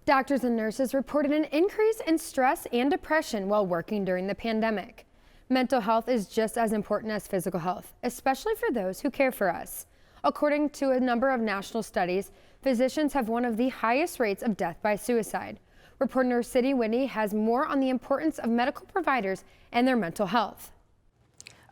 Doctors and nurses reported an increase in stress and depression while working during the pandemic. Mental health is just as important as physical health, especially for those who care for us. According to a number of national studies, physicians have one of the highest rates of death by suicide. Reporter City Witte has more on the importance of medical providers and their mental health.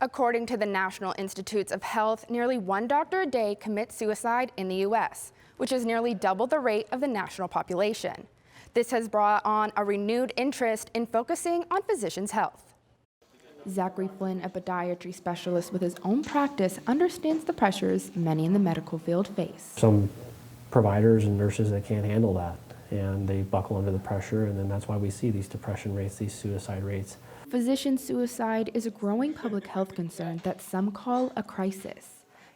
According to the National Institutes of Health, nearly one doctor a day commits suicide in the U.S., which is nearly double the rate of the national population. This has brought on a renewed interest in focusing on physicians' health. Zachary Flynn, a podiatry specialist with his own practice, understands the pressures many in the medical field face. Some providers and nurses that can't handle that, and they buckle under the pressure, and then that's why we see these depression rates, these suicide rates. Physician suicide is a growing public health concern that some call a crisis.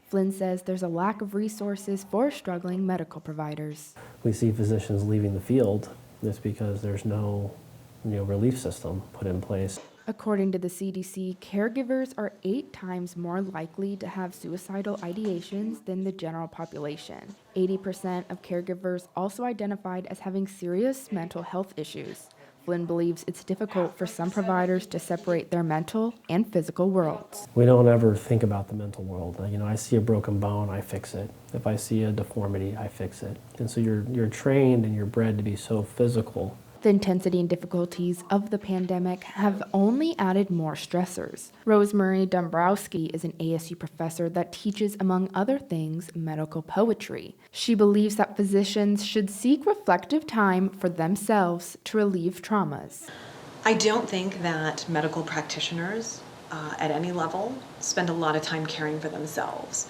Flynn says there's a lack of resources for struggling medical providers. We see physicians leaving the field. It's because there's no relief system put in place. According to the CDC, caregivers are 8 times more likely to have suicidal ideations than the general population. 80% of caregivers also identified as having serious mental health issues. Flynn believes it's difficult for some providers to separate their mental and physical worlds. We don't ever think about the mental world. I see a broken bone, I fix it. If I see a deformity, I fix it. And so you're trained and you're bred to be so physical. The intensity and difficulties of the pandemic have only added more stressors. ROSEMARIE is an ASU professor that teaches, among other things, medical poetry. She believes that physicians should seek reflective time for themselves to relieve traumas. I don't think that medical practitioners at any level spend a lot of time caring for themselves.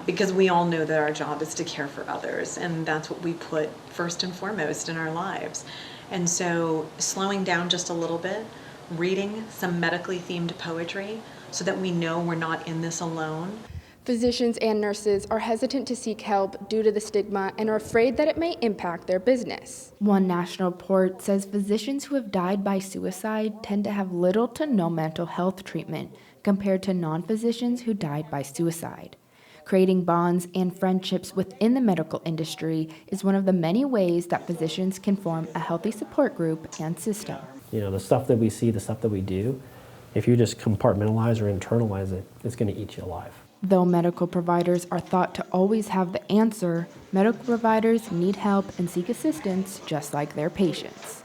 Because we all know that our job is to care for others, and that's what we put first and foremost in our lives. And so slowing down just a little bit, reading some medically themed poetry so that we know we're not in this alone. Physicians and nurses are hesitant to seek help due to the stigma and are afraid that it may impact their business. One national report says physicians who have died by suicide tend to have little to no mental health treatment compared to non-physicians who died by suicide. Creating bonds and friendships within the medical industry is one of the many ways that physicians can form a healthy support group and system. The stuff that we see, the stuff that we do, if you just compartmentalize or internalize it, it's going to eat you alive. Though medical providers are thought to always have the answer, medical providers need help and seek assistance just like their patients.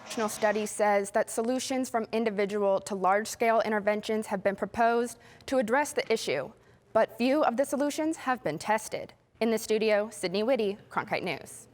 National study says that solutions from individual to large-scale interventions have been proposed to address the issue, but few of the solutions have been tested. In the studio, Sydney Witte, Cronkite News.